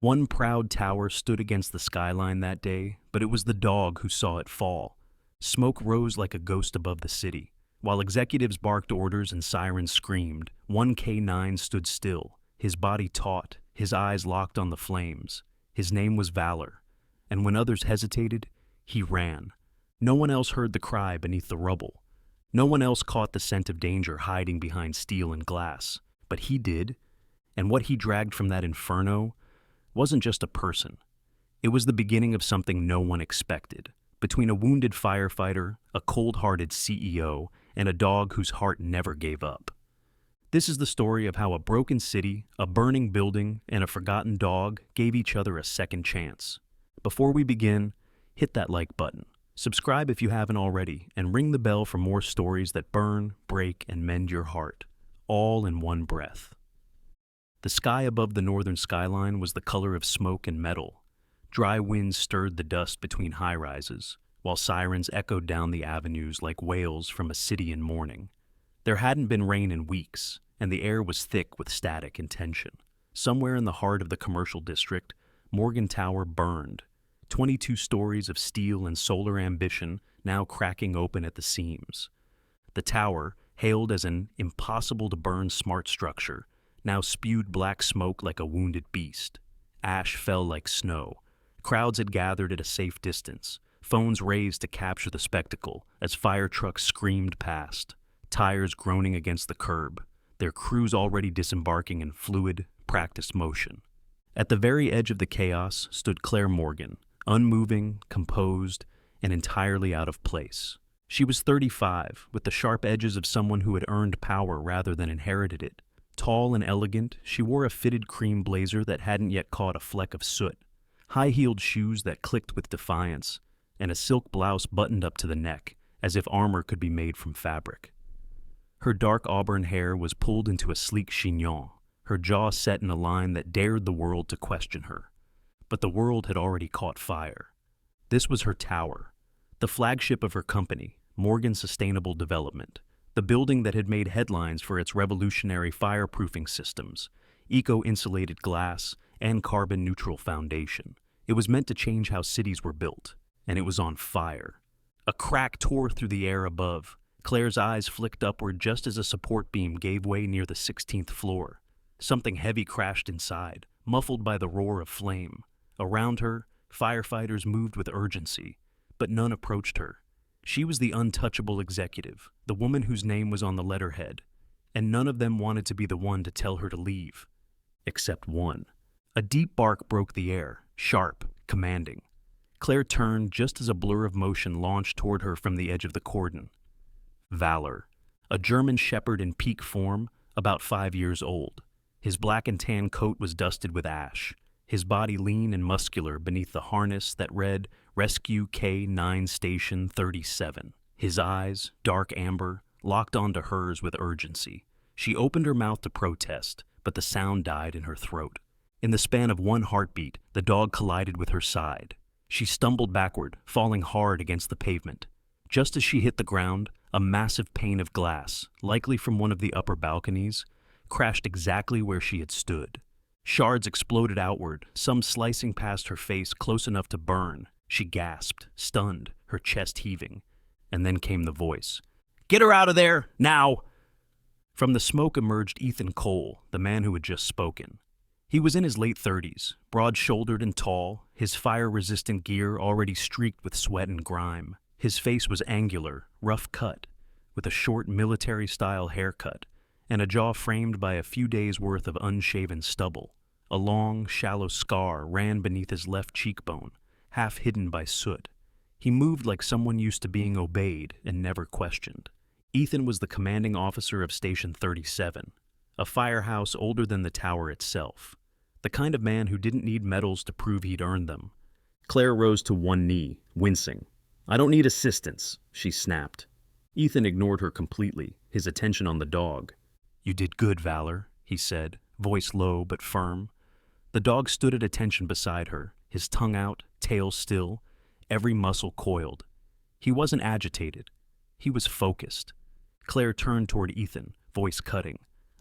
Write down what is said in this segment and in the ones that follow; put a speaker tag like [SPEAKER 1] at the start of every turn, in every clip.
[SPEAKER 1] One proud tower stood against the skyline that day, but it was the dog who saw it fall. Smoke rose like a ghost above the city. While executives barked orders and sirens screamed, one K9 stood still, his body taut, his eyes locked on the flames. His name was Valor, and when others hesitated, he ran. No one else heard the cry beneath the rubble. No one else caught the scent of danger hiding behind steel and glass. But he did, and what he dragged from that inferno wasn't just a person. It was the beginning of something no one expected. Between a wounded firefighter, a cold-hearted CEO, and a dog whose heart never gave up. This is the story of how a broken city, a burning building, and a forgotten dog gave each other a second chance. Before we begin, hit that like button. Subscribe if you haven't already, and ring the bell for more stories that burn, break, and mend your heart, all in one breath. The sky above the northern skyline was the color of smoke and metal. Dry winds stirred the dust between high-rises, while sirens echoed down the avenues like wails from a city in mourning. There hadn't been rain in weeks, and the air was thick with static and tension. Somewhere in the heart of the commercial district, Morgan Tower burned. 22 stories of steel and solar ambition now cracking open at the seams. The tower, hailed as an impossible-to-burn smart structure, now spewed black smoke like a wounded beast. Ash fell like snow. Crowds had gathered at a safe distance, phones raised to capture the spectacle as fire trucks screamed past, tires groaning against the curb, their crews already disembarking in fluid, practiced motion. At the very edge of the chaos stood Clare Morgan, unmoving, composed, and entirely out of place. She was 35, with the sharp edges of someone who had earned power rather than inherited it. Tall and elegant, she wore a fitted cream blazer that hadn't yet caught a fleck of soot, high-heeled shoes that clicked with defiance, and a silk blouse buttoned up to the neck, as if armor could be made from fabric. Her dark auburn hair was pulled into a sleek chignon, her jaw set in a line that dared the world to question her. But the world had already caught fire. This was her tower, the flagship of her company, Morgan Sustainable Development, the building that had made headlines for its revolutionary fireproofing systems, eco-insulated glass, and carbon-neutral foundation. It was meant to change how cities were built, and it was on fire. A crack tore through the air above. Claire's eyes flicked upward just as a support beam gave way near the 16th floor. Something heavy crashed inside, muffled by the roar of flame. Around her, firefighters moved with urgency, but none approached her. She was the untouchable executive, the woman whose name was on the letterhead, and none of them wanted to be the one to tell her to leave. Except one. A deep bark broke the air, sharp, commanding. Claire turned just as a blur of motion launched toward her from the edge of the cordon. Valor, a German shepherd in peak form, about 5 years old. His black and tan coat was dusted with ash, his body lean and muscular beneath the harness that read Rescue K9 Station 37. His eyes, dark amber, locked onto hers with urgency. She opened her mouth to protest, but the sound died in her throat. In the span of one heartbeat, the dog collided with her side. She stumbled backward, falling hard against the pavement. Just as she hit the ground, a massive pane of glass, likely from one of the upper balconies, crashed exactly where she had stood. Shards exploded outward, some slicing past her face close enough to burn. She gasped, stunned, her chest heaving. And then came the voice. "Get her out of there, now!" From the smoke emerged Ethan Cole, the man who had just spoken. He was in his late 30s, broad-shouldered and tall, his fire-resistant gear already streaked with sweat and grime. His face was angular, rough-cut, with a short military-style haircut, and a jaw framed by a few days' worth of unshaven stubble. A long, shallow scar ran beneath his left cheekbone, half hidden by soot. He moved like someone used to being obeyed and never questioned. Ethan was the commanding officer of Station 37, a firehouse older than the tower itself. The kind of man who didn't need medals to prove he'd earned them. Claire rose to one knee, wincing. "I don't need assistance," she snapped. Ethan ignored her completely, his attention on the dog. "You did good, Valor," he said, voice low but firm. The dog stood at attention beside her, his tongue out, tail still, every muscle coiled. He wasn't agitated. He was focused. Claire turned toward Ethan, voice cutting.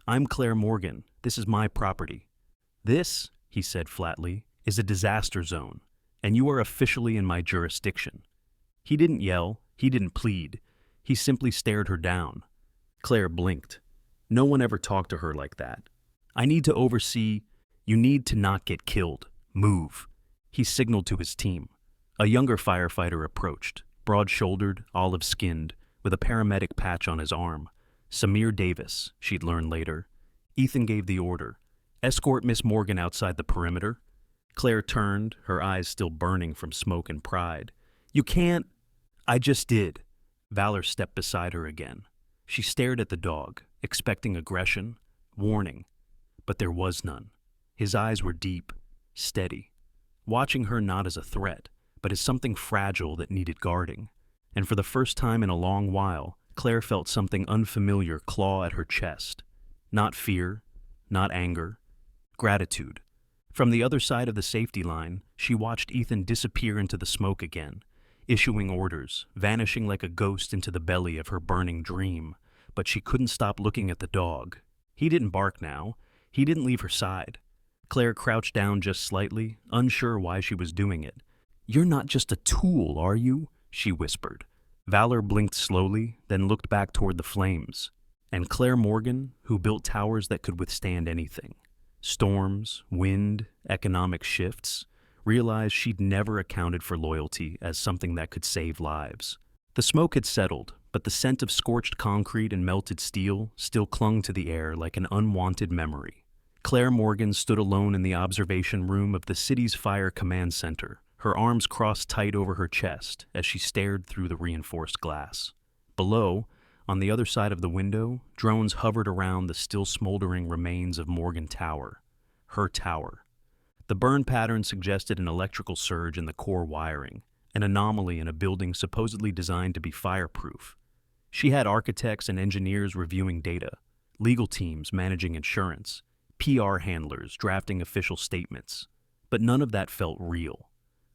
[SPEAKER 1] "I'm Clare Morgan. This is my property." "This," he said flatly, is a disaster zone, and you are officially in my jurisdiction." He didn't yell, he didn't plead, he simply stared her down. Claire blinked. No one ever talked to her like that. "I need to oversee. You need to not get killed. Move." He signaled to his team. A younger firefighter approached, broad-shouldered, olive-skinned, with a paramedic patch on his arm. Samir Davis, she'd learn later. Ethan gave the order. "Escort Miss Morgan outside the perimeter." Claire turned, her eyes still burning from smoke and pride. "You can't." "I just did." Valor stepped beside her again. She stared at the dog, expecting aggression, warning. But there was none. His eyes were deep, steady, watching her not as a threat, but as something fragile that needed guarding. And for the first time in a long while, Claire felt something unfamiliar claw at her chest. Not fear, not anger, gratitude. From the other side of the safety line, she watched Ethan disappear into the smoke again, issuing orders, vanishing like a ghost into the belly of her burning dream. But she couldn't stop looking at the dog. He didn't bark now. He didn't leave her side. Claire crouched down just slightly, unsure why she was doing it. "You're not just a tool, are you?" she whispered. Valor blinked slowly, then looked back toward the flames. And Claire Morgan, who built towers that could withstand anything, storms, wind, economic shifts, realized she'd never accounted for loyalty as something that could save lives. The smoke had settled, but the scent of scorched concrete and melted steel still clung to the air like an unwanted memory. Claire Morgan stood alone in the observation room of the city's fire command center, her arms crossed tight over her chest as she stared through the reinforced glass. Below, on the other side of the window, drones hovered around the still smoldering remains of Morgan Tower, her tower. The burn pattern suggested an electrical surge in the core wiring, an anomaly in a building supposedly designed to be fireproof. She had architects and engineers reviewing data, legal teams managing insurance, PR handlers drafting official statements, but none of that felt real.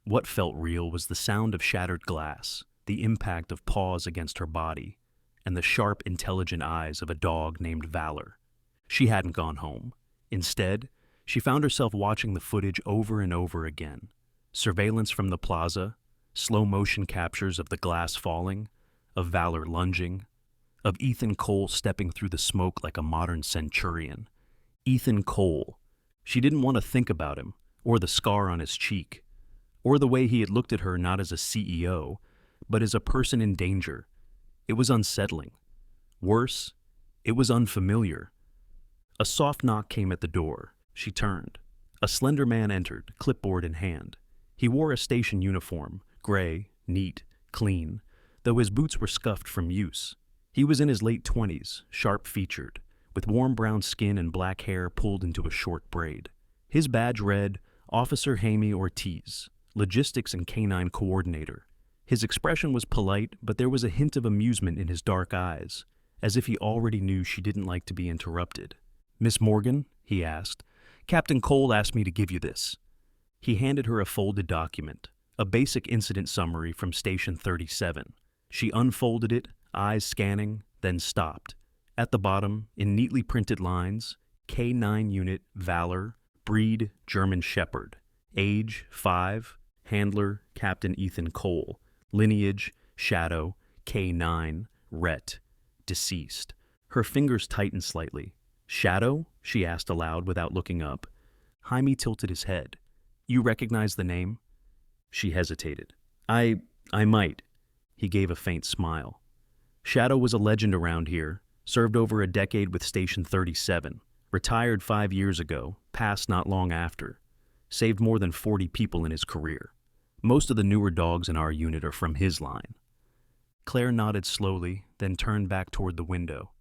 [SPEAKER 1] What felt real was the sound of shattered glass, the impact of paws against her body, and the sharp, intelligent eyes of a dog named Valor. She hadn't gone home. Instead, she found herself watching the footage over and over again. Surveillance from the plaza, slow-motion captures of the glass falling, of Valor lunging, of Ethan Cole stepping through the smoke like a modern centurion. Ethan Cole. She didn't want to think about him, or the scar on his cheek, or the way he had looked at her not as a CEO, but as a person in danger. It was unsettling. Worse, it was unfamiliar. A soft knock came at the door. She turned. A slender man entered, clipboard in hand. He wore a station uniform, gray, neat, clean, though his boots were scuffed from use. He was in his late 20s, sharp-featured, with warm brown skin and black hair pulled into a short braid. His badge read, Officer Jaime Ortiz, Logistics and Canine Coordinator. His expression was polite, but there was a hint of amusement in his dark eyes, as if he already knew she didn't like to be interrupted. "Miss Morgan?" he asked. "Captain Cole asked me to give you this." He handed her a folded document, a basic incident summary from Station 37. She unfolded it, eyes scanning, then stopped. At the bottom, in neatly printed lines, K9 Unit Valor, breed German Shepherd, age 5, handler Captain Ethan Cole, lineage Shadow, K9, Rhett, deceased. Her fingers tightened slightly. "Shadow?" she asked aloud without looking up. Jaime tilted his head. "You recognize the name?" She hesitated. I might." He gave a faint smile. "Shadow was a legend around here, served over a decade with Station 37, retired 5 years ago, passed not long after. Saved more than 40 people in his career. Most of the newer dogs in our unit are from his line." Claire nodded slowly, then turned back toward the window.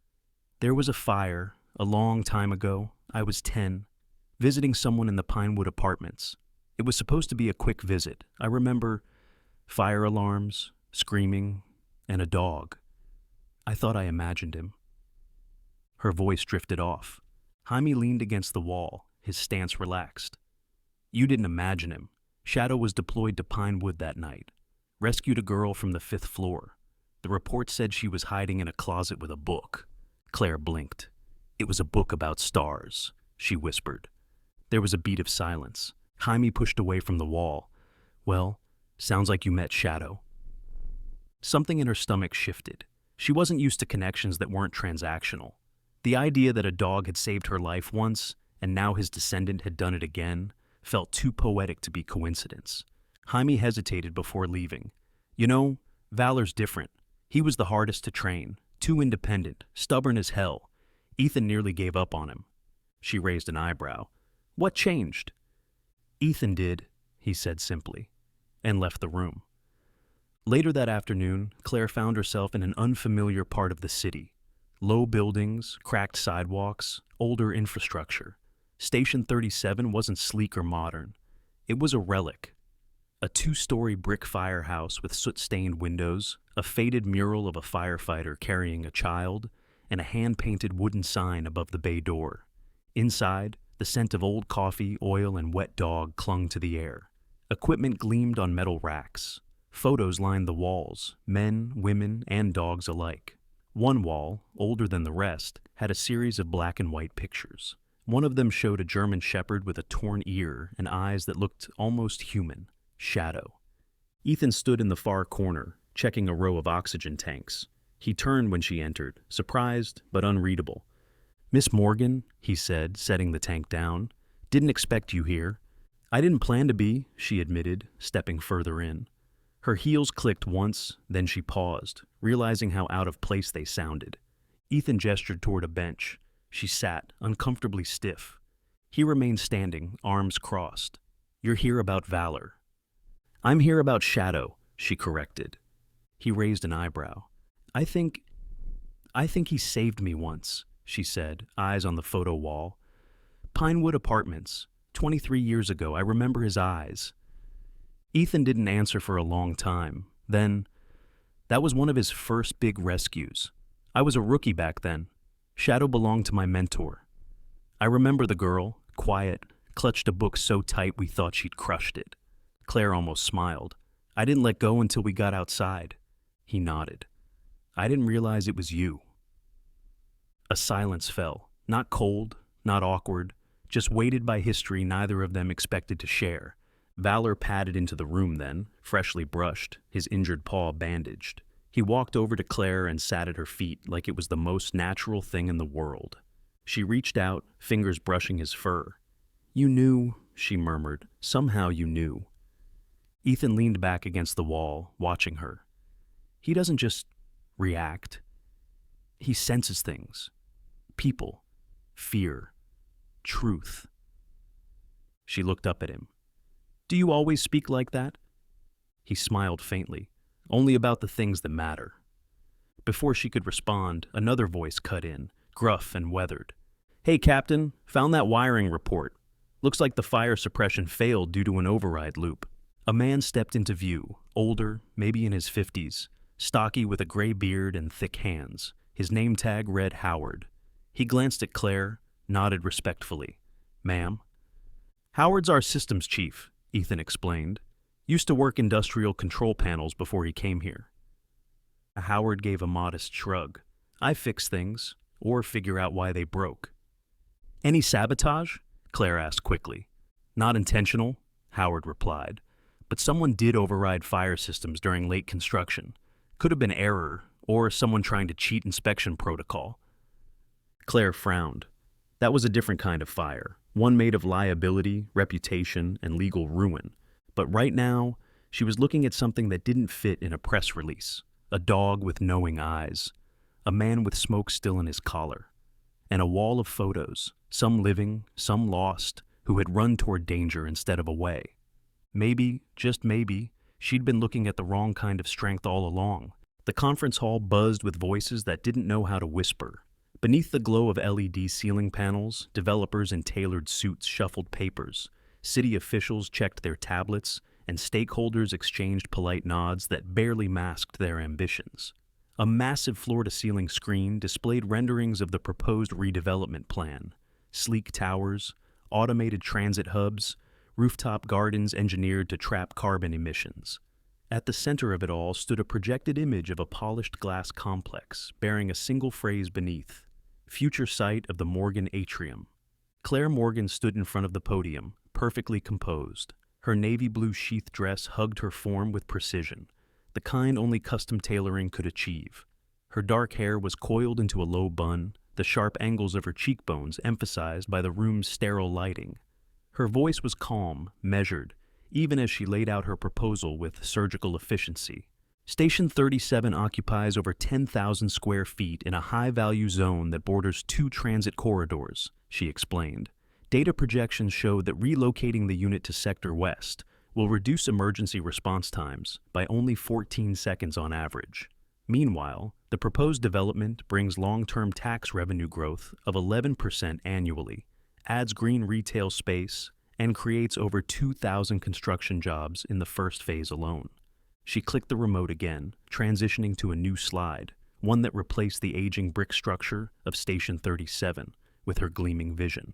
[SPEAKER 1] "There was a fire, a long time ago. I was 10, visiting someone in the Pinewood apartments. It was supposed to be a quick visit. I remember fire alarms, screaming, and a dog. I thought I imagined him." Her voice drifted off. Jaime leaned against the wall, his stance relaxed. "You didn't imagine him. Shadow was deployed to Pinewood that night. Rescued a girl from the 5th floor. The report said she was hiding in a closet with a book." Claire blinked. "It was a book about stars," she whispered. There was a beat of silence. Jaime pushed away from the wall. Well, sounds like you met Shadow. Something in her stomach shifted. She wasn't used to connections that weren't transactional. The idea that a dog had saved her life once, and now his descendant had done it again, felt too poetic to be coincidence. Jaime hesitated before leaving. You know, Valor's different. He was the hardest to train, too independent, stubborn as hell. Ethan nearly gave up on him. She raised an eyebrow. What changed? Ethan did, he said simply, and left the room. Later that afternoon, Claire found herself in an unfamiliar part of the city. Low buildings, cracked sidewalks, older infrastructure. Station 37 wasn't sleek or modern. It was a relic. A two-story brick firehouse with soot-stained windows, a faded mural of a firefighter carrying a child, and a hand-painted wooden sign above the bay door. Inside, the scent of old coffee, oil, and wet dog clung to the air. Equipment gleamed on metal racks. Photos lined the walls, men, women, and dogs alike. One wall, older than the rest, had a series of black and white pictures. One of them showed a German shepherd with a torn ear and eyes that looked almost human. Shadow. Ethan stood in the far corner, checking a row of oxygen tanks. He turned when she entered, surprised but unreadable. Miss Morgan, he said, setting the tank down. Didn't expect you here. I didn't plan to be, she admitted, stepping further in. Her heels clicked once, then she paused, realizing how out of place they sounded. Ethan gestured toward a bench. She sat, uncomfortably stiff. He remained standing, arms crossed. You're here about Valor. I'm here about Shadow, she corrected. He raised an eyebrow. I think he saved me once, she said, eyes on the photo wall. Pinewood Apartments. 23 years ago, I remember his eyes. Ethan didn't answer for a long time. Then, that was one of his first big rescues. I was a rookie back then. Shadow belonged to my mentor. I remember the girl, quiet, clutched a book so tight we thought she'd crushed it. Claire almost smiled. I didn't let go until we got outside. He nodded. I didn't realize it was you. A silence fell, not cold, not awkward, just weighted by history neither of them expected to share. Valor padded into the room then, freshly brushed, his injured paw bandaged. He walked over to Claire and sat at her feet like it was the most natural thing in the world. She reached out, fingers brushing his fur. You knew, she murmured. Somehow you knew. Ethan leaned back against the wall, watching her. He doesn't just react. He senses things. People. Fear. Truth. She looked up at him. Do you always speak like that? He smiled faintly. Only about the things that matter. Before she could respond, another voice cut in, gruff and weathered. Hey, Captain, found that wiring report. Looks like the fire suppression failed due to an override loop. A man stepped into view, older, maybe in his 50s, stocky with a gray beard and thick hands. His name tag read Howard. He glanced at Claire, nodded respectfully. Ma'am? Howard's our systems chief, Ethan explained. Used to work industrial control panels before he came here. Howard gave a modest shrug. I fix things, or figure out why they broke. Any sabotage? Claire asked quickly. Not intentional, Howard replied. But someone did override fire systems during late construction. Could have been error, or someone trying to cheat inspection protocol. Claire frowned. That was a different kind of fire, one made of liability, reputation, and legal ruin. But right now, she was looking at something that didn't fit in a press release. A dog with knowing eyes. A man with smoke still in his collar. And a wall of photos, some living, some lost, who had run toward danger instead of away. Maybe, just maybe, she'd been looking at the wrong kind of strength all along. The conference hall buzzed with voices that didn't know how to whisper. Beneath the glow of LED ceiling panels, developers in tailored suits shuffled papers. City officials checked their tablets, and stakeholders exchanged polite nods that barely masked their ambitions. A massive floor-to-ceiling screen displayed renderings of the proposed redevelopment plan. Sleek towers, automated transit hubs, rooftop gardens engineered to trap carbon emissions. At the center of it all stood a projected image of a polished glass complex, bearing a single phrase beneath, future site of the Morgan Atrium. Claire Morgan stood in front of the podium, perfectly composed. Her navy blue sheath dress hugged her form with precision, the kind only custom tailoring could achieve. Her dark hair was coiled into a low bun, the sharp angles of her cheekbones emphasized by the room's sterile lighting. Her voice was calm, measured, even as she laid out her proposal with surgical efficiency. Station 37 occupies over 10,000 square feet in a high-value zone that borders 2 transit corridors, she explained. Data projections showed that relocating the unit to Sector West will reduce emergency response times by only 14 seconds on average. Meanwhile, the proposed development brings long-term tax revenue growth of 11% annually, adds green retail space, and creates over 2,000 construction jobs in the first phase alone. She clicked the remote again, transitioning to a new slide, one that replaced the aging brick structure of Station 37 with her gleaming vision.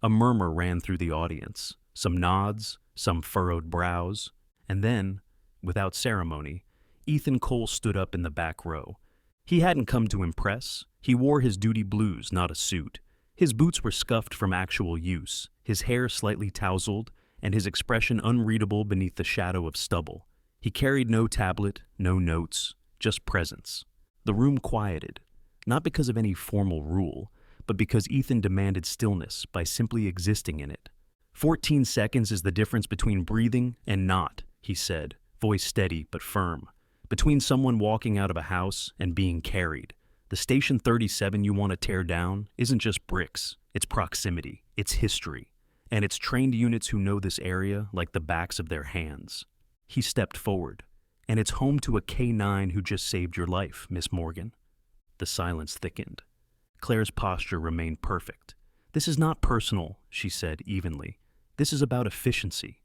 [SPEAKER 1] A murmur ran through the audience, some nods, some furrowed brows, and then, without ceremony, Ethan Cole stood up in the back row. He hadn't come to impress. He wore his duty blues, not a suit. His boots were scuffed from actual use, his hair slightly tousled, and his expression unreadable beneath the shadow of stubble. He carried no tablet, no notes, just presence. The room quieted, not because of any formal rule, but because Ethan demanded stillness by simply existing in it. 14 seconds is the difference between breathing and not, he said, voice steady but firm. Between someone walking out of a house and being carried. The Station 37 you want to tear down isn't just bricks, it's proximity, it's history, and it's trained units who know this area like the backs of their hands. He stepped forward. And it's home to a K-9 who just saved your life, Miss Morgan. The silence thickened. Claire's posture remained perfect. This is not personal, she said evenly. This is about efficiency.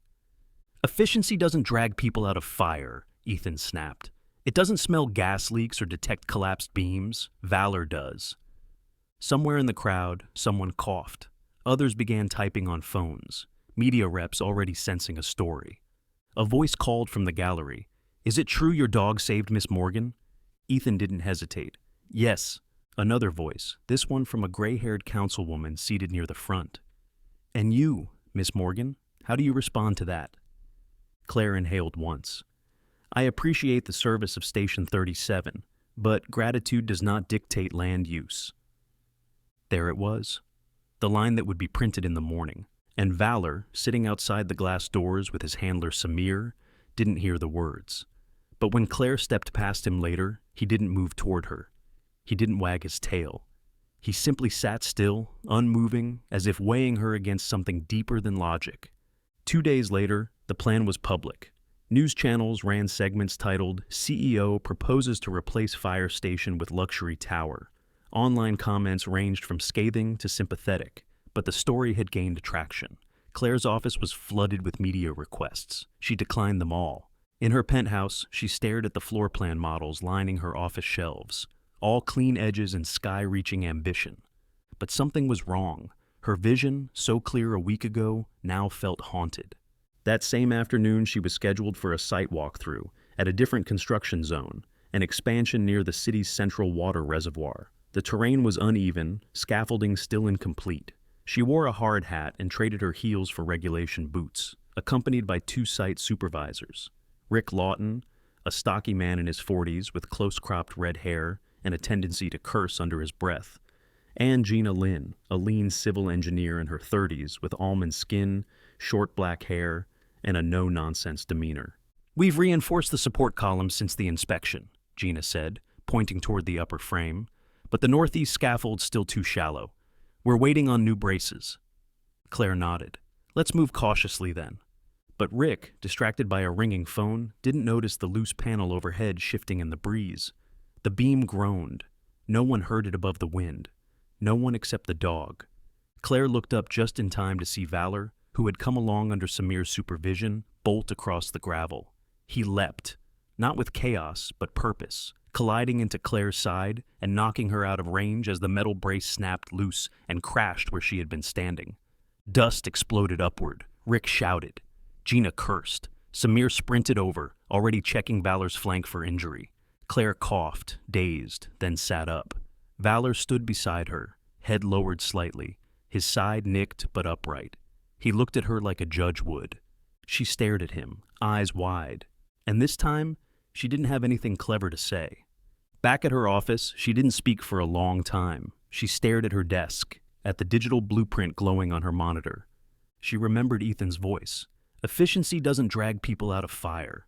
[SPEAKER 1] Efficiency doesn't drag people out of fire, Ethan snapped. It doesn't smell gas leaks or detect collapsed beams. Valor does. Somewhere in the crowd, someone coughed. Others began typing on phones, media reps already sensing a story. A voice called from the gallery. Is it true your dog saved Miss Morgan? Ethan didn't hesitate. Yes. Another voice, this one from a gray-haired councilwoman seated near the front. And you, Miss Morgan, how do you respond to that? Clare inhaled once. I appreciate the service of Station 37, but gratitude does not dictate land use. There it was, the line that would be printed in the morning, and Valor, sitting outside the glass doors with his handler Samir, didn't hear the words. But when Clare stepped past him later, he didn't move toward her. He didn't wag his tail. He simply sat still, unmoving, as if weighing her against something deeper than logic. 2 days later, the plan was public. News channels ran segments titled, CEO proposes to replace fire station with luxury tower. Online comments ranged from scathing to sympathetic, but the story had gained traction. Claire's office was flooded with media requests. She declined them all. In her penthouse, she stared at the floor plan models lining her office shelves, all clean edges and sky-reaching ambition. But something was wrong. Her vision, so clear a week ago, now felt haunted. That same afternoon, she was scheduled for a site walkthrough at a different construction zone, an expansion near the city's central water reservoir. The terrain was uneven, scaffolding still incomplete. She wore a hard hat and traded her heels for regulation boots, accompanied by 2 site supervisors. Rick Lawton, a stocky man in his 40s with close-cropped red hair and a tendency to curse under his breath, and Gina Lynn, a lean civil engineer in her 30s with almond skin, short black hair, and a no-nonsense demeanor. We've reinforced the support columns since the inspection, Gina said, pointing toward the upper frame, but the northeast scaffold's still too shallow. We're waiting on new braces. Claire nodded. Let's move cautiously then. But Rick, distracted by a ringing phone, didn't notice the loose panel overhead shifting in the breeze. The beam groaned. No one heard it above the wind. No one except the dog. Claire looked up just in time to see Valor, who had come along under Samir's supervision, bolt across the gravel. He leapt, not with chaos, but purpose, colliding into Claire's side and knocking her out of range as the metal brace snapped loose and crashed where she had been standing. Dust exploded upward. Rick shouted. Gina cursed. Samir sprinted over, already checking Valor's flank for injury. Claire coughed, dazed, then sat up. Valor stood beside her, head lowered slightly, his side nicked but upright. He looked at her like a judge would. She stared at him, eyes wide. And this time, she didn't have anything clever to say. Back at her office, she didn't speak for a long time. She stared at her desk, at the digital blueprint glowing on her monitor. She remembered Ethan's voice. Efficiency doesn't drag people out of fire.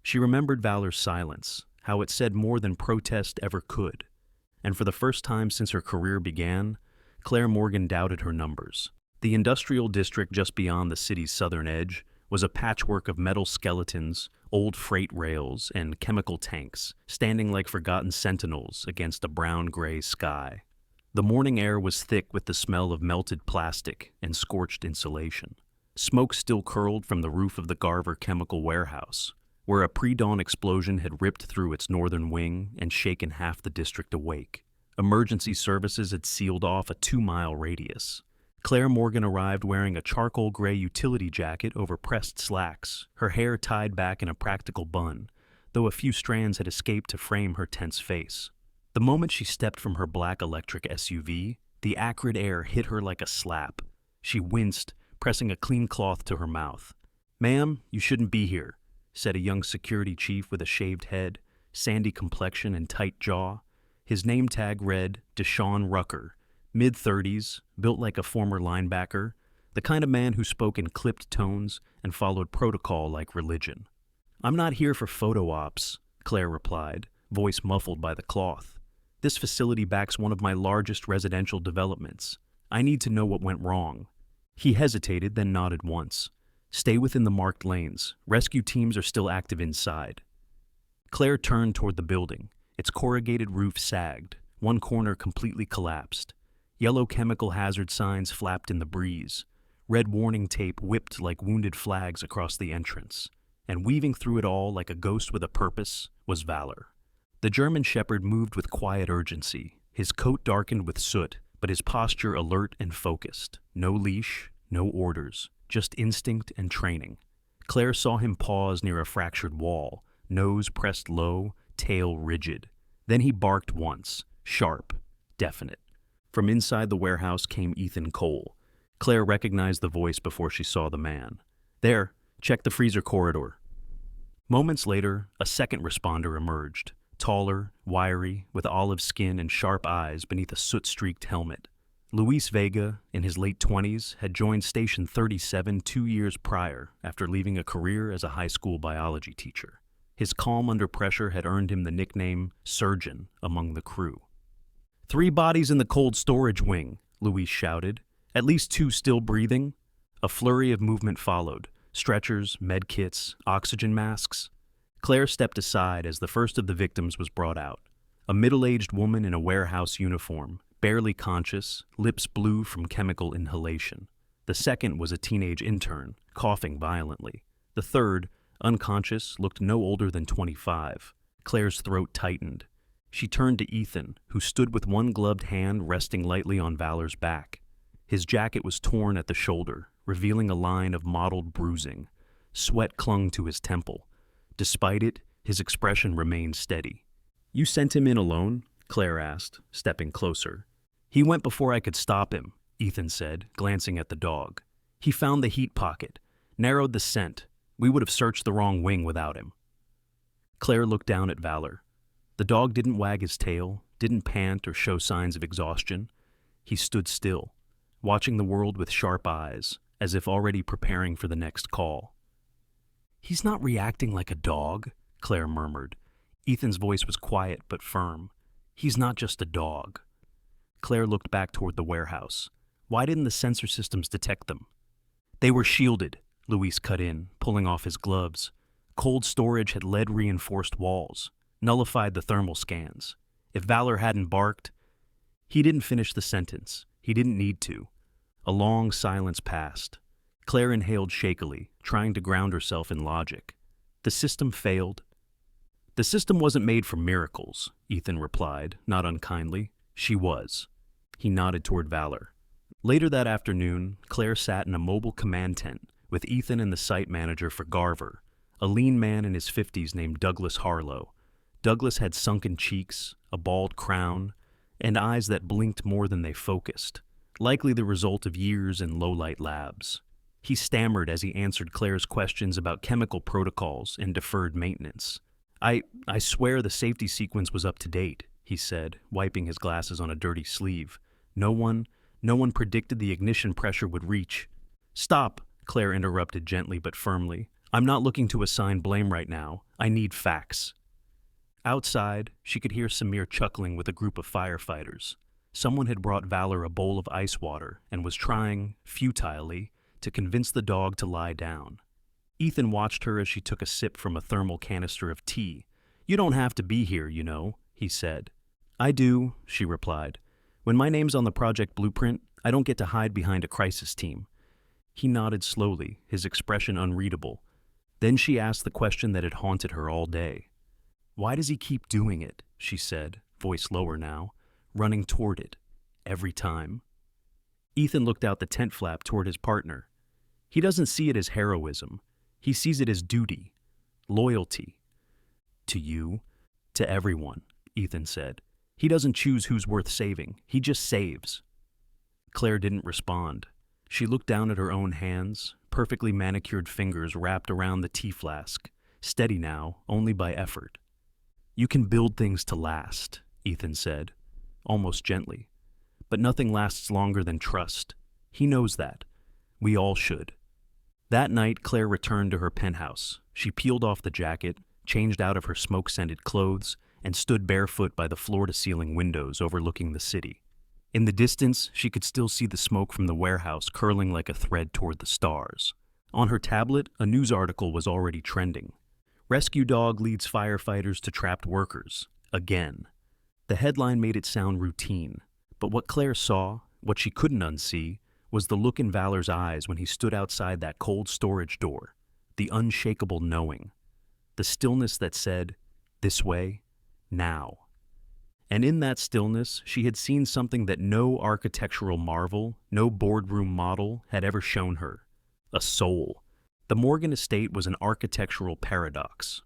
[SPEAKER 1] She remembered Valor's silence, how it said more than protest ever could. And for the first time since her career began, Clare Morgan doubted her numbers. The industrial district just beyond the city's southern edge was a patchwork of metal skeletons, old freight rails, and chemical tanks, standing like forgotten sentinels against a brown-gray sky. The morning air was thick with the smell of melted plastic and scorched insulation. Smoke still curled from the roof of the Garver chemical warehouse, where a pre-dawn explosion had ripped through its northern wing and shaken half the district awake. Emergency services had sealed off a 2-mile radius. Clare Morgan arrived wearing a charcoal gray utility jacket over pressed slacks, her hair tied back in a practical bun, though a few strands had escaped to frame her tense face. The moment she stepped from her black electric SUV, the acrid air hit her like a slap. She winced, pressing a clean cloth to her mouth. "Ma'am, you shouldn't be here," said a young security chief with a shaved head, sandy complexion, and tight jaw. His name tag read Deshaun Rucker, mid-30s, built like a former linebacker, the kind of man who spoke in clipped tones and followed protocol like religion. "I'm not here for photo ops," Clare replied, voice muffled by the cloth. "This facility backs one of my largest residential developments. I need to know what went wrong." He hesitated, then nodded once. "Stay within the marked lanes. Rescue teams are still active inside." Clare turned toward the building. Its corrugated roof sagged, one corner completely collapsed. Yellow chemical hazard signs flapped in the breeze. Red warning tape whipped like wounded flags across the entrance. And weaving through it all like a ghost with a purpose was Valor. The German shepherd moved with quiet urgency, his coat darkened with soot, but his posture alert and focused. No leash, no orders, just instinct and training. Clare saw him pause near a fractured wall, nose pressed low, tail rigid. Then he barked once, sharp, definite. From inside the warehouse came Ethan Cole. Clare recognized the voice before she saw the man. "There, check the freezer corridor." Moments later, a second responder emerged, taller, wiry, with olive skin and sharp eyes beneath a soot-streaked helmet. Luis Vega, in his late 20s, had joined Station 37 2 years prior after leaving a career as a high school biology teacher. His calm under pressure had earned him the nickname Surgeon among the crew. "3 bodies in the cold storage wing," Luis shouted. "At least 2 still breathing." A flurry of movement followed. Stretchers, med kits, oxygen masks. Clare stepped aside as the first of the victims was brought out. A middle-aged woman in a warehouse uniform, barely conscious, lips blue from chemical inhalation. The second was a teenage intern, coughing violently. The third, unconscious, looked no older than 25. Clare's throat tightened. She turned to Ethan, who stood with one gloved hand resting lightly on Valor's back. His jacket was torn at the shoulder, revealing a line of mottled bruising. Sweat clung to his temple. Despite it, his expression remained steady. "You sent him in alone?" Clare asked, stepping closer. "He went before I could stop him," Ethan said, glancing at the dog. "He found the heat pocket, narrowed the scent. We would have searched the wrong wing without him." Clare looked down at Valor. The dog didn't wag his tail, didn't pant or show signs of exhaustion. He stood still, watching the world with sharp eyes, as if already preparing for the next call. "He's not reacting like a dog," Clare murmured. Ethan's voice was quiet but firm. "He's not just a dog." Clare looked back toward the warehouse. Why didn't the sensor systems detect them? "They were shielded," Luis cut in, pulling off his gloves. "Cold storage had lead-reinforced walls, nullified the thermal scans. If Valor hadn't barked—" He didn't finish the sentence. He didn't need to. A long silence passed. Clare inhaled shakily, trying to ground herself in logic. The system failed. "The system wasn't made for miracles," Ethan replied, not unkindly. "She was." He nodded toward Valor. Later that afternoon, Clare sat in a mobile command tent with Ethan and the site manager for Garver, a lean man in his 50s named Douglas Harlow. Douglas had sunken cheeks, a bald crown, and eyes that blinked more than they focused, likely the result of years in low-light labs. He stammered as he answered Claire's questions about chemical protocols and deferred maintenance. I swear the safety sequence was up to date, he said, wiping his glasses on a dirty sleeve. No one predicted the ignition pressure would reach. Stop, Claire interrupted gently but firmly. I'm not looking to assign blame right now. I need facts. Outside, she could hear Samir chuckling with a group of firefighters. Someone had brought Valor a bowl of ice water and was trying, futilely, to convince the dog to lie down. Ethan watched her as she took a sip from a thermal canister of tea. You don't have to be here, you know, he said. I do, she replied. When my name's on the project blueprint, I don't get to hide behind a crisis team. He nodded slowly, his expression unreadable. Then she asked the question that had haunted her all day. Why does he keep doing it? She said, voice lower now, running toward it, every time. Ethan looked out the tent flap toward his partner. He doesn't see it as heroism. He sees it as duty, loyalty. To you, to everyone, Ethan said. He doesn't choose who's worth saving. He just saves. Claire didn't respond. She looked down at her own hands, perfectly manicured fingers wrapped around the tea flask, steady now, only by effort. You can build things to last, Ethan said, almost gently. But nothing lasts longer than trust. He knows that. We all should. That night, Claire returned to her penthouse. She peeled off the jacket, changed out of her smoke-scented clothes, and stood barefoot by the floor-to-ceiling windows overlooking the city. In the distance, she could still see the smoke from the warehouse curling like a thread toward the stars. On her tablet, a news article was already trending. Rescue dog leads firefighters to trapped workers. Again. The headline made it sound routine, but what Claire saw, what she couldn't unsee, was the look in Valor's eyes when he stood outside that cold storage door, the unshakable knowing, the stillness that said, this way, now. And in that stillness, she had seen something that no architectural marvel, no boardroom model had ever shown her, a soul. The Morgan estate was an architectural paradox.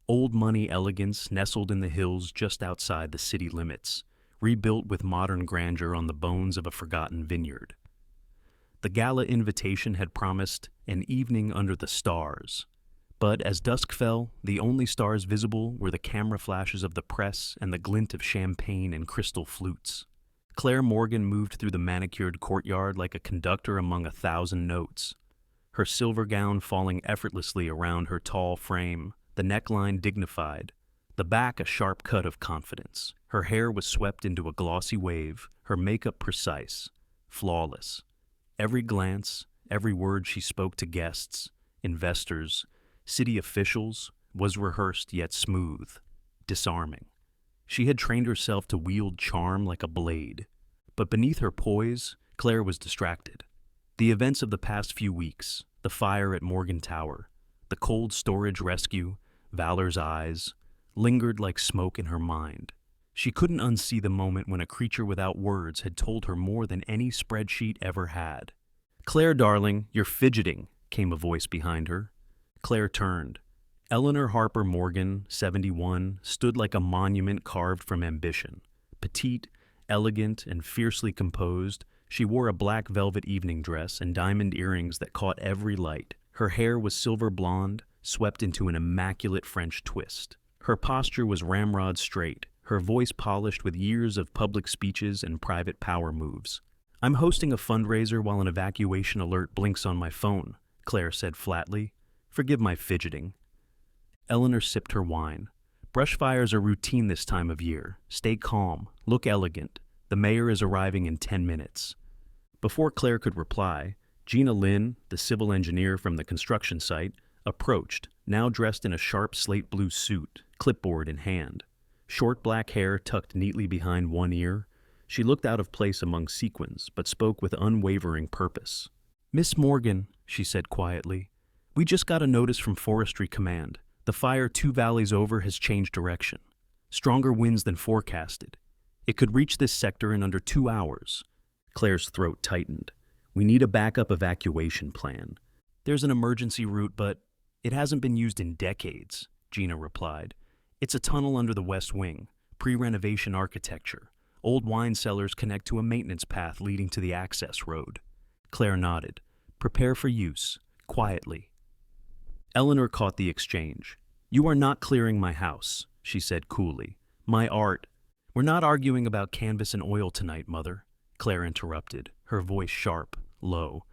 [SPEAKER 1] Old money elegance nestled in the hills just outside the city limits, rebuilt with modern grandeur on the bones of a forgotten vineyard. The gala invitation had promised an evening under the stars. But as dusk fell, the only stars visible were the camera flashes of the press and the glint of champagne and crystal flutes. Clare Morgan moved through the manicured courtyard like a conductor among 1,000 notes, her silver gown falling effortlessly around her tall frame, the neckline dignified, the back a sharp cut of confidence. Her hair was swept into a glossy wave, her makeup precise, flawless. Every glance, every word she spoke to guests, investors, city officials, was rehearsed yet smooth, disarming. She had trained herself to wield charm like a blade. But beneath her poise, Claire was distracted. The events of the past few weeks, the fire at Morgan Tower, the cold storage rescue, Valor's eyes, lingered like smoke in her mind. She couldn't unsee the moment when a creature without words had told her more than any spreadsheet ever had. Claire, darling, you're fidgeting, came a voice behind her. Claire turned. Eleanor Harper Morgan, 71, stood like a monument carved from ambition. Petite, elegant, and fiercely composed, she wore a black velvet evening dress and diamond earrings that caught every light. Her hair was silver blonde, swept into an immaculate French twist. Her posture was ramrod straight, her voice polished with years of public speeches and private power moves. I'm hosting a fundraiser while an evacuation alert blinks on my phone, Claire said flatly. Forgive my fidgeting. Eleanor sipped her wine. Brush fires are routine this time of year. Stay calm. Look elegant. The mayor is arriving in 10 minutes. Before Claire could reply, Gina Lynn, the civil engineer from the construction site, approached, now dressed in a sharp slate blue suit, clipboard in hand. Short black hair tucked neatly behind one ear, she looked out of place among sequins, but spoke with unwavering purpose. Miss Morgan, she said quietly, we just got a notice from Forestry Command. The fire 2 valleys over has changed direction. Stronger winds than forecasted. It could reach this sector in under 2 hours. Claire's throat tightened. We need a backup evacuation plan. There's an emergency route, but it hasn't been used in decades, Gina replied. It's a tunnel under the west wing, pre-renovation architecture. Old wine cellars connect to a maintenance path leading to the access road. Claire nodded. Prepare for use, quietly. Eleanor caught the exchange. You are not clearing my house, she said coolly. My art. We're not arguing about canvas and oil tonight, Mother, Claire interrupted, her voice sharp, low.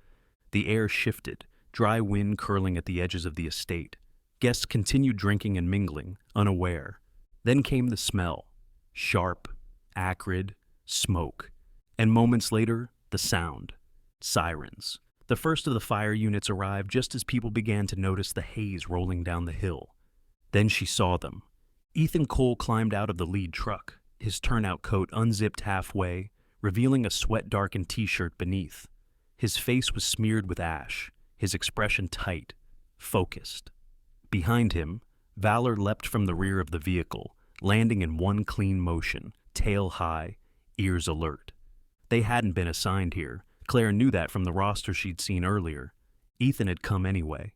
[SPEAKER 1] The air shifted, dry wind curling at the edges of the estate. Guests continued drinking and mingling, unaware. Then came the smell. Sharp, acrid, smoke. And moments later, the sound. Sirens. The first of the fire units arrived just as people began to notice the haze rolling down the hill. Then she saw them. Ethan Cole climbed out of the lead truck, his turnout coat unzipped halfway, revealing a sweat-darkened t-shirt beneath. His face was smeared with ash, his expression tight, focused. Behind him, Valor leapt from the rear of the vehicle, landing in one clean motion, tail high, ears alert. They hadn't been assigned here. Claire knew that from the roster she'd seen earlier. Ethan had come anyway.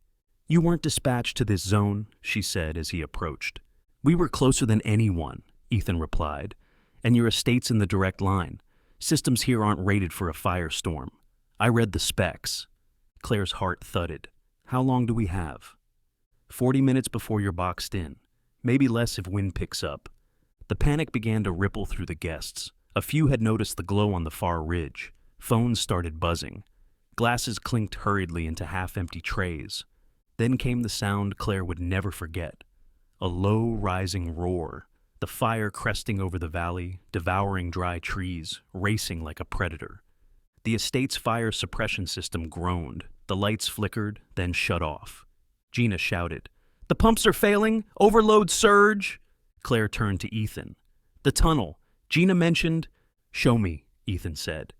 [SPEAKER 1] You weren't dispatched to this zone, she said as he approached. We were closer than anyone, Ethan replied, and your estate's in the direct line. Systems here aren't rated for a firestorm. I read the specs. Claire's heart thudded. How long do we have? 40 minutes before you're boxed in. Maybe less if wind picks up. The panic began to ripple through the guests. A few had noticed the glow on the far ridge. Phones started buzzing. Glasses clinked hurriedly into half-empty trays. Then came the sound Claire would never forget. A low, rising roar. The fire cresting over the valley, devouring dry trees, racing like a predator. The estate's fire suppression system groaned. The lights flickered, then shut off. Gina shouted, "The pumps are failing! Overload surge!" Claire turned to Ethan. "The tunnel. Gina mentioned—" "Show me," Ethan said.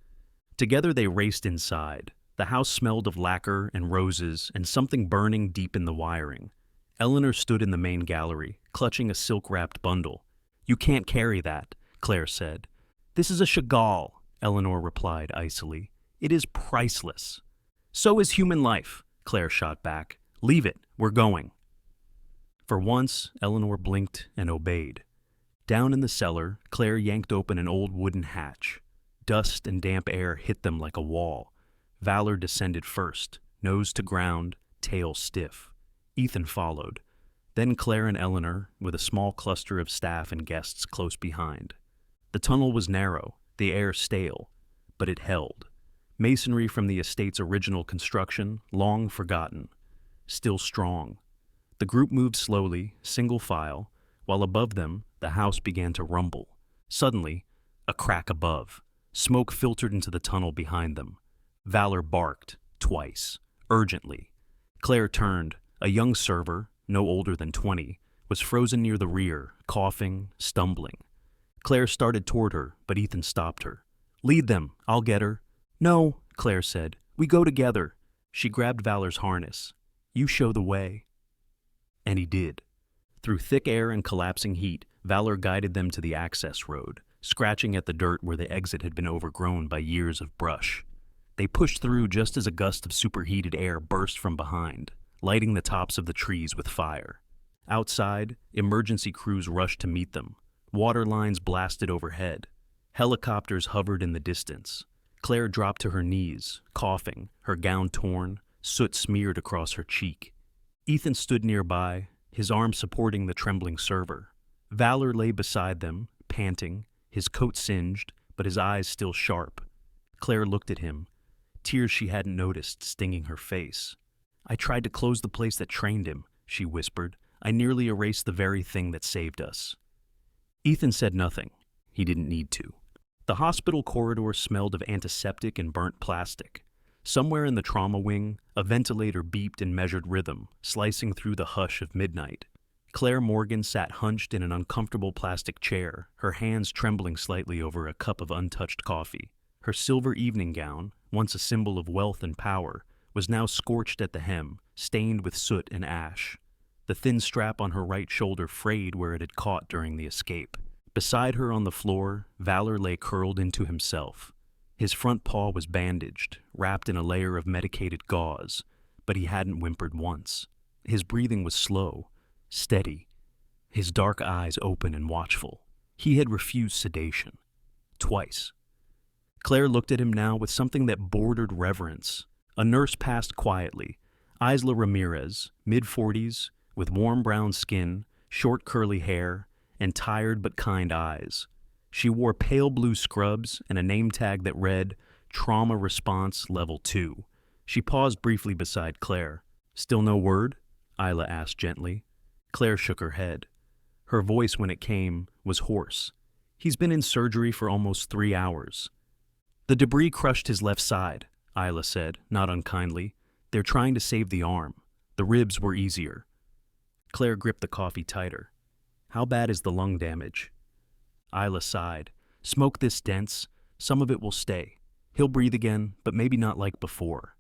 [SPEAKER 1] Together they raced inside. The house smelled of lacquer and roses and something burning deep in the wiring. Eleanor stood in the main gallery, clutching a silk-wrapped bundle. "You can't carry that," Claire said. "This is a Chagall," Eleanor replied icily. "It is priceless." "So is human life," Claire shot back. "Leave it. We're going." For once, Eleanor blinked and obeyed. Down in the cellar, Claire yanked open an old wooden hatch. Dust and damp air hit them like a wall. Valor descended first, nose to ground, tail stiff. Ethan followed. Then Claire and Eleanor, with a small cluster of staff and guests close behind. The tunnel was narrow, the air stale, but it held. Masonry from the estate's original construction, long forgotten, still strong. The group moved slowly, single file, while above them, the house began to rumble. Suddenly, a crack above. Smoke filtered into the tunnel behind them. Valor barked, twice, urgently. Claire turned. A young server, no older than 20, was frozen near the rear, coughing, stumbling. Claire started toward her, but Ethan stopped her. "Lead them. I'll get her." "No," Claire said. "We go together." She grabbed Valor's harness. "You show the way." And he did. Through thick air and collapsing heat, Valor guided them to the access road, scratching at the dirt where the exit had been overgrown by years of brush. They pushed through just as a gust of superheated air burst from behind, lighting the tops of the trees with fire. Outside, emergency crews rushed to meet them. Water lines blasted overhead. Helicopters hovered in the distance. Claire dropped to her knees, coughing, her gown torn, soot smeared across her cheek. Ethan stood nearby, his arm supporting the trembling server. Valor lay beside them, panting, his coat singed, but his eyes still sharp. Claire looked at him, tears she hadn't noticed stinging her face. "I tried to close the place that trained him," she whispered. "I nearly erased the very thing that saved us." Ethan said nothing. He didn't need to. The hospital corridor smelled of antiseptic and burnt plastic. Somewhere in the trauma wing, a ventilator beeped in measured rhythm, slicing through the hush of midnight. Claire Morgan sat hunched in an uncomfortable plastic chair, her hands trembling slightly over a cup of untouched coffee. Her silver evening gown, once a symbol of wealth and power, was now scorched at the hem, stained with soot and ash. The thin strap on her right shoulder frayed where it had caught during the escape. Beside her on the floor, Valor lay curled into himself. His front paw was bandaged, wrapped in a layer of medicated gauze, but he hadn't whimpered once. His breathing was slow, steady, his dark eyes open and watchful. He had refused sedation. Twice. Claire looked at him now with something that bordered reverence. A nurse passed quietly, Isla Ramirez, mid-40s, with warm brown skin, short curly hair, and tired but kind eyes. She wore pale blue scrubs and a name tag that read, Trauma Response Level 2. She paused briefly beside Claire. "Still no word?" Isla asked gently. Claire shook her head. Her voice, when it came, was hoarse. "He's been in surgery for almost 3 hours." "The debris crushed his left side," Isla said, not unkindly. "They're trying to save the arm. The ribs were easier." Claire gripped the coffee tighter. "How bad is the lung damage?" Isla sighed. "Smoke this dense, some of it will stay. He'll breathe again, but maybe not like before."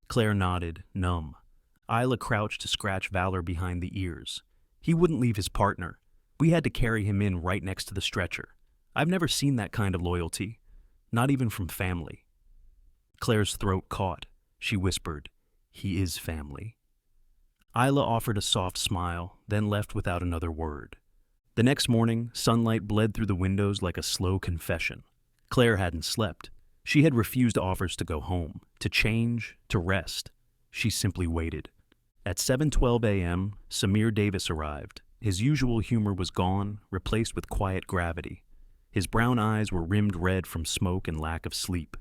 [SPEAKER 1] Claire nodded, numb. Isla crouched to scratch Valor behind the ears. "He wouldn't leave his partner. We had to carry him in right next to the stretcher. I've never seen that kind of loyalty, not even from family." Claire's throat caught. She whispered, "He is family." Isla offered a soft smile, then left without another word. The next morning, sunlight bled through the windows like a slow confession. Claire hadn't slept. She had refused offers to go home, to change, to rest. She simply waited. At 7:12 a.m., Samir Davis arrived. His usual humor was gone, replaced with quiet gravity. His brown eyes were rimmed red from smoke and lack of sleep.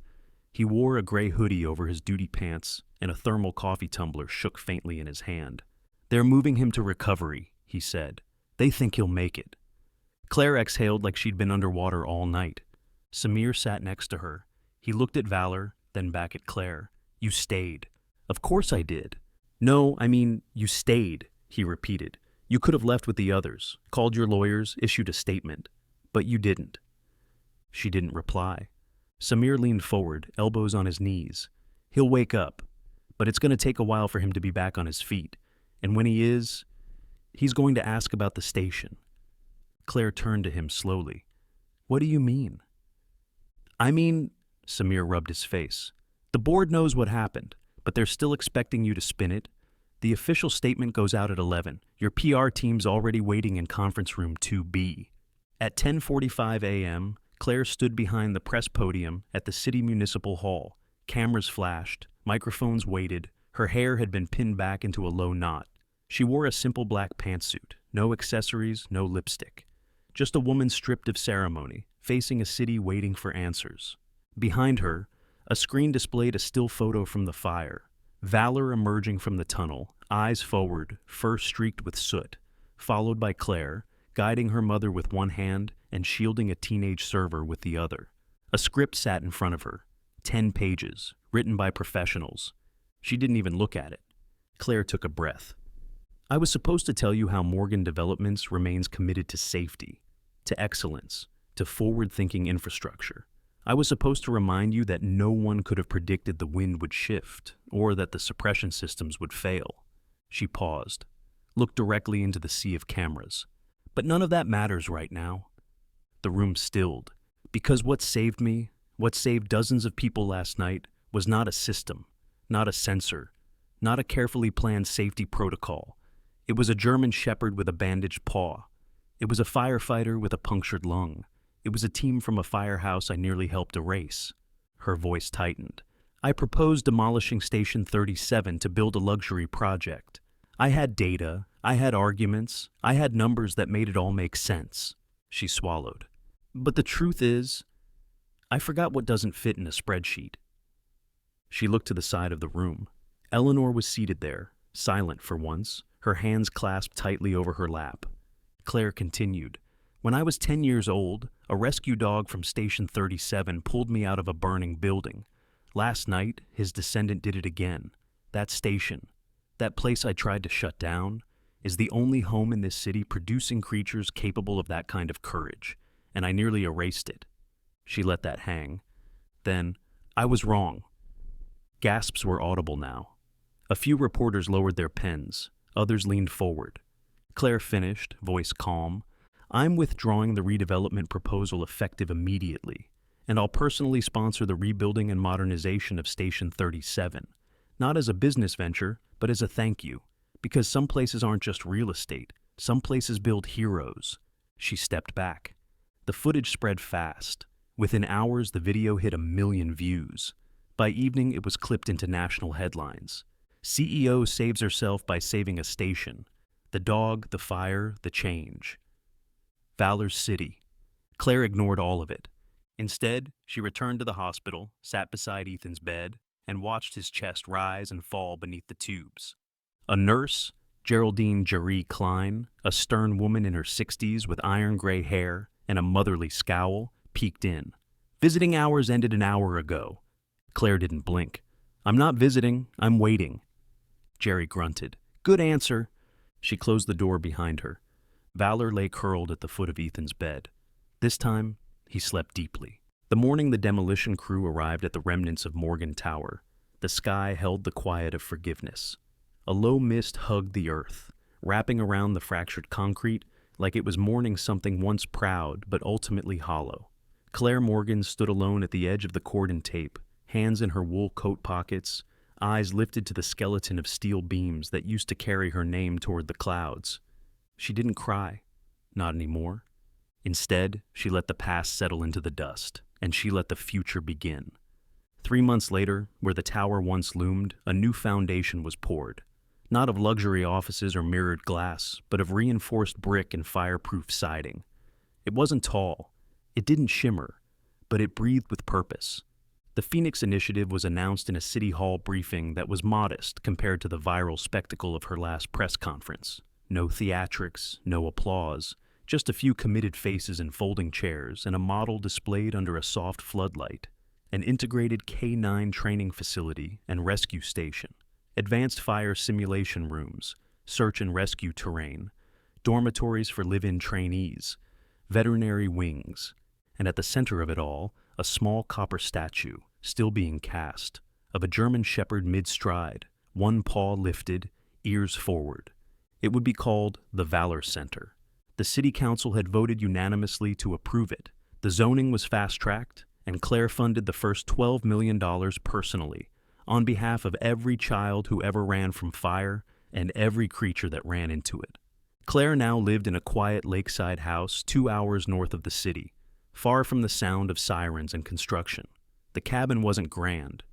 [SPEAKER 1] He wore a gray hoodie over his duty pants, and a thermal coffee tumbler shook faintly in his hand. "They're moving him to recovery," he said. "They think he'll make it." Claire exhaled like she'd been underwater all night. Samir sat next to her. He looked at Valor, then back at Claire. "You stayed." "Of course I did." "No, I mean, you stayed," he repeated. "You could have left with the others, called your lawyers, issued a statement. But you didn't." She didn't reply. Samir leaned forward, elbows on his knees. "He'll wake up, but it's going to take a while for him to be back on his feet. And when he is, he's going to ask about the station." Claire turned to him slowly. "What do you mean?" "I mean," Samir rubbed his face, "the board knows what happened, but they're still expecting you to spin it. The official statement goes out at 11. Your PR team's already waiting in conference room 2B. At 10:45 a.m., Claire stood behind the press podium at the City Municipal Hall. Cameras flashed, microphones waited, her hair had been pinned back into a low knot. She wore a simple black pantsuit, no accessories, no lipstick. Just a woman stripped of ceremony, facing a city waiting for answers. Behind her, a screen displayed a still photo from the fire. Valor emerging from the tunnel, eyes forward, fur streaked with soot, followed by Claire, guiding her mother with one hand and shielding a teenage server with the other. A script sat in front of her, 10 pages, written by professionals. She didn't even look at it. Claire took a breath. "I was supposed to tell you how Morgan Developments remains committed to safety, to excellence, to forward-thinking infrastructure. I was supposed to remind you that no one could have predicted the wind would shift or that the suppression systems would fail." She paused, looked directly into the sea of cameras. "But none of that matters right now." The room stilled, because what saved me, what saved dozens of people last night, was not a system, not a sensor, not a carefully planned safety protocol. It was a German shepherd with a bandaged paw. It was a firefighter with a punctured lung. It was a team from a firehouse I nearly helped erase. Her voice tightened. "I proposed demolishing Station 37 to build a luxury project. I had data, I had arguments, I had numbers that made it all make sense." She swallowed. "But the truth is, I forgot what doesn't fit in a spreadsheet." She looked to the side of the room. Eleanor was seated there, silent for once, her hands clasped tightly over her lap. Claire continued, "When I was 10 years old, a rescue dog from Station 37 pulled me out of a burning building. Last night, his descendant did it again. That station, that place I tried to shut down, is the only home in this city producing creatures capable of that kind of courage, and I nearly erased it." She let that hang. Then, "I was wrong." Gasps were audible now. A few reporters lowered their pens. Others leaned forward. Claire finished, voice calm. "I'm withdrawing the redevelopment proposal effective immediately, and I'll personally sponsor the rebuilding and modernization of Station 37, not as a business venture, but as a thank you, because some places aren't just real estate, some places build heroes." She stepped back. The footage spread fast. Within hours, the video hit 1 million views. By evening, it was clipped into national headlines. CEO saves herself by saving a station. The dog, the fire, the change. Valor's city. Claire ignored all of it. Instead, she returned to the hospital, sat beside Ethan's bed, and watched his chest rise and fall beneath the tubes. A nurse, Geraldine Jaree Klein, a stern woman in her 60s with iron gray hair and a motherly scowl, peeked in. Visiting hours ended an hour ago. Claire didn't blink. I'm not visiting, I'm waiting. Jerry grunted. Good answer. She closed the door behind her. Valor lay curled at the foot of Ethan's bed. This time, he slept deeply. The morning the demolition crew arrived at the remnants of Morgan Tower, the sky held the quiet of forgiveness. A low mist hugged the earth, wrapping around the fractured concrete like it was mourning something once proud but ultimately hollow. Claire Morgan stood alone at the edge of the cord and tape, hands in her wool coat pockets, eyes lifted to the skeleton of steel beams that used to carry her name toward the clouds. She didn't cry. Not anymore. Instead, she let the past settle into the dust, and she let the future begin. 3 months later, where the tower once loomed, a new foundation was poured. Not of luxury offices or mirrored glass, but of reinforced brick and fireproof siding. It wasn't tall. It didn't shimmer, but it breathed with purpose. The Phoenix Initiative was announced in a city hall briefing that was modest compared to the viral spectacle of her last press conference. No theatrics, no applause, just a few committed faces in folding chairs and a model displayed under a soft floodlight. An integrated K-9 training facility and rescue station, advanced fire simulation rooms, search and rescue terrain, dormitories for live-in trainees, veterinary wings, and at the center of it all, a small copper statue, still being cast, of a German shepherd mid-stride, one paw lifted, ears forward. It would be called the Valor Center. The city council had voted unanimously to approve it. The zoning was fast-tracked, and Claire funded the first $12 million personally, on behalf of every child who ever ran from fire and every creature that ran into it. Claire now lived in a quiet lakeside house 2 hours north of the city, far from the sound of sirens and construction. The cabin wasn't grand.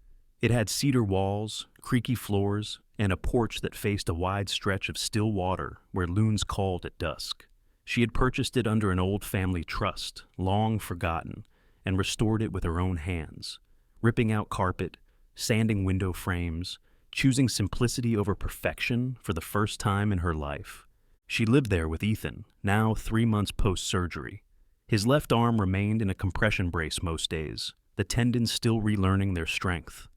[SPEAKER 1] It had cedar walls, creaky floors, and a porch that faced a wide stretch of still water where loons called at dusk. She had purchased it under an old family trust, long forgotten, and restored it with her own hands, ripping out carpet, sanding window frames, choosing simplicity over perfection for the first time in her life. She lived there with Ethan, now 3 months post-surgery. His left arm remained in a compression brace most days, the tendons still relearning their strength.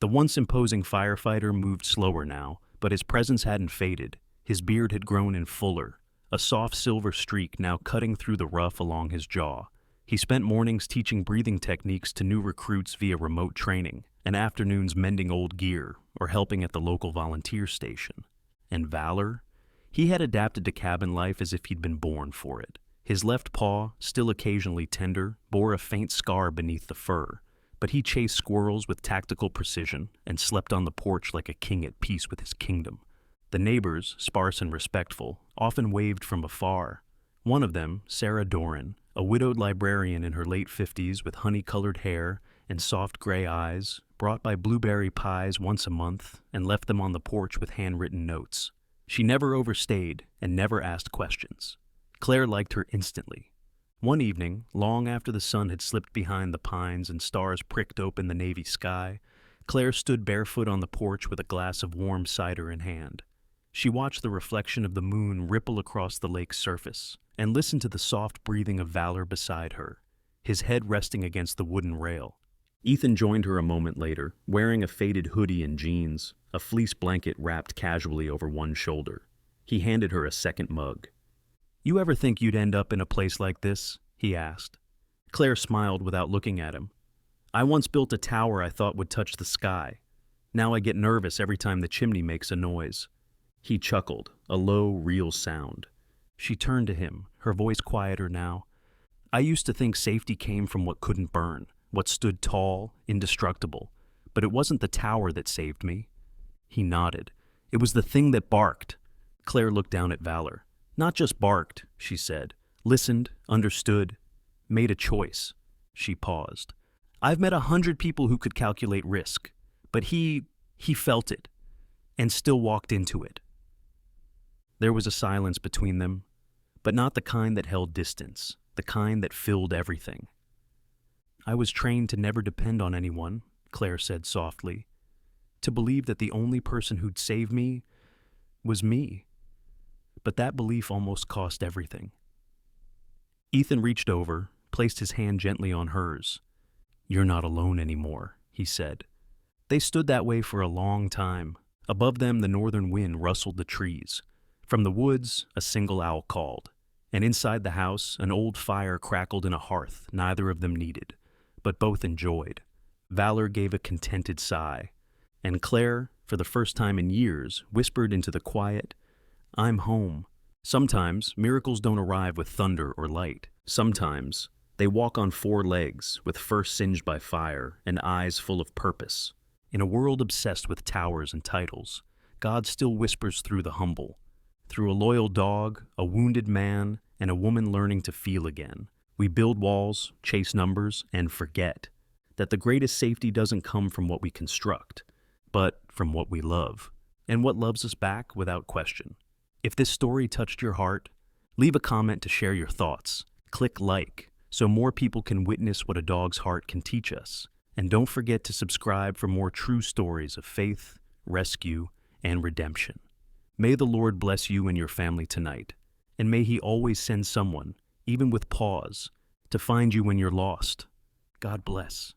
[SPEAKER 1] The once imposing firefighter moved slower now, but his presence hadn't faded. His beard had grown in fuller, a soft silver streak now cutting through the rough along his jaw. He spent mornings teaching breathing techniques to new recruits via remote training, and afternoons mending old gear or helping at the local volunteer station. And Valor? He had adapted to cabin life as if he'd been born for it. His left paw, still occasionally tender, bore a faint scar beneath the fur, but he chased squirrels with tactical precision and slept on the porch like a king at peace with his kingdom. The neighbors, sparse and respectful, often waved from afar. One of them, Sarah Doran, a widowed librarian in her late 50s with honey-colored hair and soft gray eyes, brought by blueberry pies once a month and left them on the porch with handwritten notes. She never overstayed and never asked questions. Claire liked her instantly. One evening, long after the sun had slipped behind the pines and stars pricked open the navy sky, Claire stood barefoot on the porch with a glass of warm cider in hand. She watched the reflection of the moon ripple across the lake's surface and listened to the soft breathing of Valor beside her, his head resting against the wooden rail. Ethan joined her a moment later, wearing a faded hoodie and jeans, a fleece blanket wrapped casually over one shoulder. He handed her a second mug. "You ever think you'd end up in a place like this?" he asked. Claire smiled without looking at him. "I once built a tower I thought would touch the sky. Now I get nervous every time the chimney makes a noise." He chuckled, a low, real sound. She turned to him, her voice quieter now. "I used to think safety came from what couldn't burn, what stood tall, indestructible. But it wasn't the tower that saved me." He nodded. "It was the thing that barked." Claire looked down at Valor. "Not just barked," she said. "Listened, understood, made a choice." She paused. I've met 100 people who could calculate risk, but he felt it and still walked into it. There was a silence between them, but not the kind that held distance, the kind that filled everything. I was trained to never depend on anyone, Claire said softly, to believe that the only person who'd save me was me. But that belief almost cost everything. Ethan reached over, placed his hand gently on hers. "You're not alone anymore," he said. They stood that way for a long time. Above them, the northern wind rustled the trees. From the woods, a single owl called. And inside the house, an old fire crackled in a hearth neither of them needed, but both enjoyed. Valor gave a contented sigh, and Claire, for the first time in years, whispered into the quiet, "I'm home." Sometimes miracles don't arrive with thunder or light. Sometimes they walk on four legs, with fur singed by fire and eyes full of purpose. In a world obsessed with towers and titles, God still whispers through the humble, through a loyal dog, a wounded man, and a woman learning to feel again. We build walls, chase numbers, and forget that the greatest safety doesn't come from what we construct, but from what we love, and what loves us back without question. If this story touched your heart, leave a comment to share your thoughts. Click like so more people can witness what a dog's heart can teach us. And don't forget to subscribe for more true stories of faith, rescue, and redemption. May the Lord bless you and your family tonight, and may He always send someone, even with pause, to find you when you're lost. God bless.